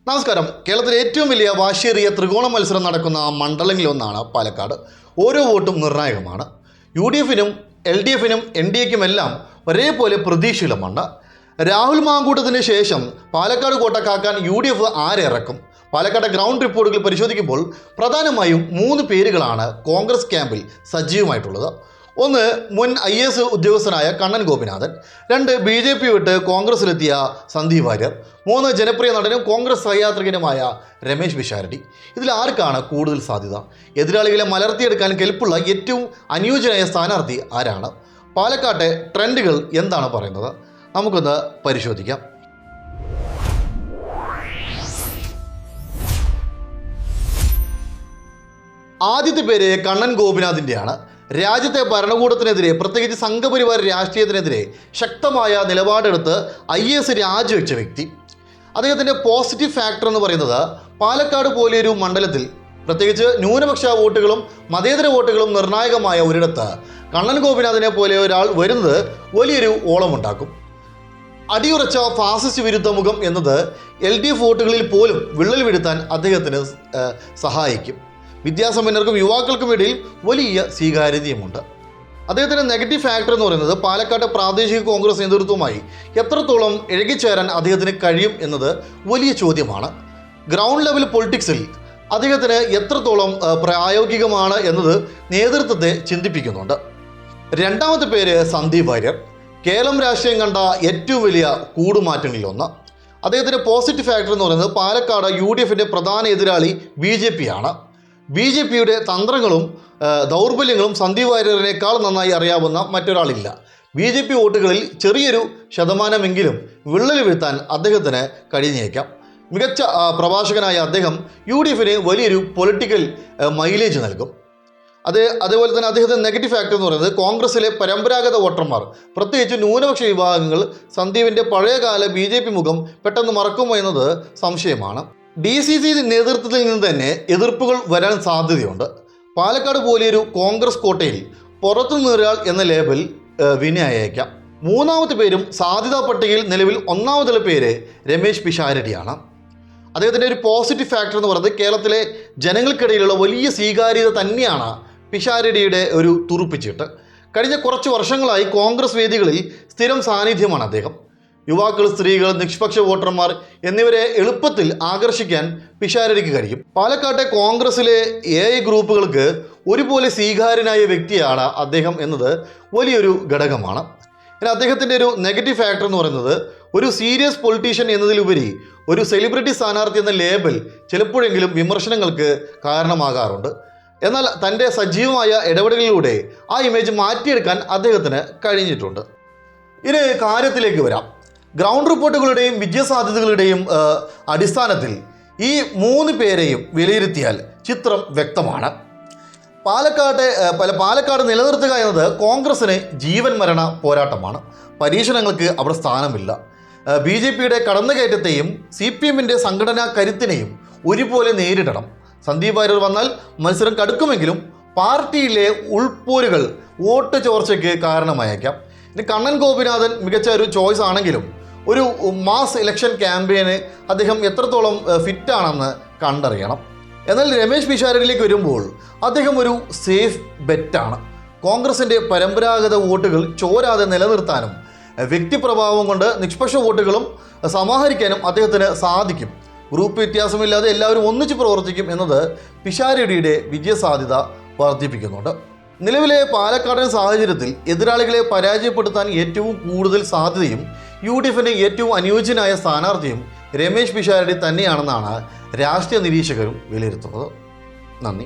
നമസ്കാരം. കേരളത്തിലെ ഏറ്റവും വലിയ വാശിയേറിയ ത്രികോണ മത്സരം നടക്കുന്ന മണ്ഡലങ്ങളിലൊന്നാണ് പാലക്കാട്. ഓരോ വോട്ടും നിർണായകമാണ്. UDFനും LDFനും NDAക്കുമെല്ലാം ഒരേപോലെ പ്രതീക്ഷയിലുമുണ്ട്. രാഹുൽ മാങ്കൂട്ടത്തിന് ശേഷം പാലക്കാട് കോട്ട കാക്കാൻ UDF ആരിറക്കും? പാലക്കാട് ഗ്രൗണ്ട് റിപ്പോർട്ടുകൾ പരിശോധിക്കുമ്പോൾ പ്രധാനമായും 3 പേരുകളാണ് കോൺഗ്രസ് ക്യാമ്പിൽ സജീവമായിട്ടുള്ളത്. ഒന്ന്, മുൻ IAS ഉദ്യോഗസ്ഥനായ കണ്ണൻ ഗോപിനാഥൻ. 2, BJP വിട്ട് കോൺഗ്രസിലെത്തിയ സന്ദീപ് വാര്യർ. 3, ജനപ്രിയ നടനും കോൺഗ്രസ് സഹയാത്രികനുമായ രമേശ് പിഷാരടി. ഇതിൽ ആർക്കാണ് കൂടുതൽ സാധ്യത? എതിരാളികളെ മലർത്തിയെടുക്കാൻ കെൽപ്പുള്ള ഏറ്റവും അനുയോജ്യനായ സ്ഥാനാർത്ഥി ആരാണ്? പാലക്കാട്ടെ ട്രെൻഡുകൾ എന്താണ് പറയുന്നത്? നമുക്കൊന്ന് പരിശോധിക്കാം. ആദ്യത്തെ പേര് കണ്ണൻ ഗോപിനാഥിൻ്റെയാണ്. രാജ്യത്തെ ഭരണകൂടത്തിനെതിരെ, പ്രത്യേകിച്ച് സംഘപരിവാര രാഷ്ട്രീയത്തിനെതിരെ ശക്തമായ നിലപാടെടുത്ത് IAS രാജിവെച്ച വ്യക്തി. അദ്ദേഹത്തിൻ്റെ പോസിറ്റീവ് ഫാക്ടർ എന്ന് പറയുന്നത് പാലക്കാട് പോലെയൊരു മണ്ഡലത്തിൽ, പ്രത്യേകിച്ച് ന്യൂനപക്ഷ വോട്ടുകളും മതേതര വോട്ടുകളും നിർണായകമായ ഒരിടത്ത് കണ്ണൻ ഗോപിനാഥിനെ പോലെ ഒരാൾ വരുന്നത് വലിയൊരു ഓളമുണ്ടാക്കും. അടിയുറച്ച ഫാസിസ്റ്റ് വിരുദ്ധ മുഖം എന്നത് LDF വോട്ടുകളിൽ പോലും വിള്ളൽ വീഴ്ത്താൻ അദ്ദേഹത്തിന് സഹായിക്കും. വിദ്യാസമ്പന്നർക്കും യുവാക്കൾക്കും ഇടയിൽ വലിയ സ്വീകാര്യതയുമുണ്ട്. അദ്ദേഹത്തിൻ്റെ നെഗറ്റീവ് ഫാക്ടർ എന്ന് പറയുന്നത് പാലക്കാട് പ്രാദേശിക കോൺഗ്രസ് നേതൃത്വവുമായി എത്രത്തോളം ഇഴകിച്ചേരാൻ അദ്ദേഹത്തിന് കഴിയും എന്നത് വലിയ ചോദ്യമാണ്. ഗ്രൗണ്ട് ലെവൽ പൊളിറ്റിക്സിൽ അദ്ദേഹത്തിന് എത്രത്തോളം പ്രായോഗികമാണ് എന്നത് നേതൃത്വത്തെ ചിന്തിപ്പിക്കുന്നുണ്ട്. രണ്ടാമത്തെ പേര് സന്ദീപ് വാര്യർ. കേരളം രാഷ്ട്രീയം കണ്ട ഏറ്റവും വലിയ കൂടുമാറ്റങ്ങളിലൊന്ന്. അദ്ദേഹത്തിൻ്റെ പോസിറ്റീവ് ഫാക്ടർ എന്ന് പറയുന്നത് പാലക്കാട് UDFൻ്റെ പ്രധാന എതിരാളി BJP ആണ്. BJPയുടെ തന്ത്രങ്ങളും ദൗർബല്യങ്ങളും സന്ദീപ് വാര്യറിനേക്കാൾ നന്നായി അറിയാവുന്ന മറ്റൊരാളില്ല. BJP വോട്ടുകളിൽ ചെറിയൊരു ശതമാനമെങ്കിലും വിള്ളൽ വീഴ്ത്താൻ അദ്ദേഹത്തിന് കഴിഞ്ഞേക്കാം. മികച്ച പ്രഭാഷകനായ അദ്ദേഹം UDFന് വലിയൊരു പൊളിറ്റിക്കൽ മൈലേജ് നൽകും. അതേപോലെ തന്നെ അദ്ദേഹത്തിൻ്റെ നെഗറ്റീവ് ഫാക്ടർ എന്ന് പറയുന്നത് കോൺഗ്രസിലെ പരമ്പരാഗത വോട്ടർമാർ, പ്രത്യേകിച്ച് ന്യൂനപക്ഷ വിഭാഗങ്ങൾ സന്ദീപിൻ്റെ പഴയകാല BJP മുഖം പെട്ടെന്ന് മറക്കുമോ എന്നത് സംശയമാണ്. DCC നേതൃത്വത്തിൽ നിന്ന് തന്നെ എതിർപ്പുകൾ വരാൻ സാധ്യതയുണ്ട്. പാലക്കാട് പോലെയൊരു കോൺഗ്രസ് കോട്ടയിൽ പുറത്തു നിന്നൊരാൾ എന്ന ലേബൽ വിനയായേക്കാം. മൂന്നാമത്തെ പേരും സാധ്യതാ പട്ടികയിൽ നിലവിൽ ഒന്നാമതുള്ള പേര് രമേശ് പിഷാരടിയാണ്. അദ്ദേഹത്തിൻ്റെ ഒരു പോസിറ്റീവ് ഫാക്ടർ എന്ന് പറയുന്നത് കേരളത്തിലെ ജനങ്ങൾക്കിടയിലുള്ള വലിയ സ്വീകാര്യത തന്നെയാണ് പിഷാരടിയുടെ ഒരു തുറുപ്പിച്ചിട്ട്. കഴിഞ്ഞ കുറച്ച് വർഷങ്ങളായി കോൺഗ്രസ് വേദികളിൽ സ്ഥിരം സാന്നിധ്യമാണ് അദ്ദേഹം. യുവാക്കൾ, സ്ത്രീകൾ, നിഷ്പക്ഷ വോട്ടർമാർ എന്നിവരെ എളുപ്പത്തിൽ ആകർഷിക്കാൻ പിഷാരടിക്ക് കഴിയും. പാലക്കാട്ടെ കോൺഗ്രസിലെ AI ഗ്രൂപ്പുകൾക്ക് ഒരുപോലെ സ്വീകാര്യനായ വ്യക്തിയാണ് അദ്ദേഹം എന്നത് വലിയൊരു ഘടകമാണ്. പിന്നെ അദ്ദേഹത്തിൻ്റെ ഒരു നെഗറ്റീവ് ഫാക്ടർ എന്ന് പറയുന്നത് ഒരു സീരിയസ് പൊളിറ്റീഷ്യൻ എന്നതിലുപരി ഒരു സെലിബ്രിറ്റി സ്ഥാനാർത്ഥി എന്ന ലേബൽ ചിലപ്പോഴെങ്കിലും വിമർശനങ്ങൾക്ക് കാരണമാകാറുണ്ട്. എന്നാൽ തൻ്റെ സജീവമായ ഇടപെടലിലൂടെ ആ ഇമേജ് മാറ്റിയെടുക്കാൻ അദ്ദേഹത്തിന് കഴിഞ്ഞിട്ടുണ്ട്. ഇനി കാര്യത്തിലേക്ക് വരാം. ഗ്രൗണ്ട് റിപ്പോർട്ടുകളുടെയും വിജയസാധ്യതകളുടെയും അടിസ്ഥാനത്തിൽ ഈ 3 പേരെയും വിലയിരുത്തിയാൽ ചിത്രം വ്യക്തമാണ്. പാലക്കാട് നിലനിർത്തുക എന്നത് കോൺഗ്രസിന് ജീവൻ മരണ പോരാട്ടമാണ്. പരീക്ഷണങ്ങൾക്ക് അവിടെ സ്ഥാനമില്ല. BJPയുടെ കടന്നുകയറ്റത്തെയും CPMൻ്റെ സംഘടനാ കരുത്തിനെയും ഒരുപോലെ നേരിടണം. സന്ദീപ് വാര്യർ വന്നാൽ മത്സരം കടുക്കുമെങ്കിലും പാർട്ടിയിലെ ഉൾപ്പോരുകൾ വോട്ട് ചോർച്ചയ്ക്ക് കാരണമായേക്കാം. ഇനി കണ്ണൻ ഗോപിനാഥൻ മികച്ച ഒരു ചോയ്സ് ആണെങ്കിലും ഒരു മാസ് ഇലക്ഷൻ ക്യാമ്പയിന് അദ്ദേഹം എത്രത്തോളം ഫിറ്റാണെന്ന് കണ്ടറിയണം. എന്നാൽ രമേശ് പിഷാരടിയിലേക്ക് വരുമ്പോൾ അദ്ദേഹം ഒരു സേഫ് ബെറ്റാണ്. കോൺഗ്രസിൻ്റെ പരമ്പരാഗത വോട്ടുകൾ ചോരാതെ നിലനിർത്താനും വ്യക്തിപ്രഭാവം കൊണ്ട് നിഷ്പക്ഷ വോട്ടുകളും സമാഹരിക്കാനും അദ്ദേഹത്തിന് സാധിക്കും. ഗ്രൂപ്പ് വ്യത്യാസമില്ലാതെ എല്ലാവരും ഒന്നിച്ച് പ്രവർത്തിക്കും എന്നത് പിഷാരടിയുടെ വിജയസാധ്യത വർദ്ധിപ്പിക്കുന്നുണ്ട്. നിലവിലെ പാലക്കാടൻ സാഹചര്യത്തിൽ എതിരാളികളെ പരാജയപ്പെടുത്താൻ ഏറ്റവും കൂടുതൽ സാധ്യതയും UDFന് ഏറ്റവും അനുയോജ്യനായ സ്ഥാനാർത്ഥിയും രമേശ് പിഷാരടി തന്നെയാണെന്നാണ് രാഷ്ട്രീയ നിരീക്ഷകരും വിലയിരുത്തുന്നത്. നന്ദി.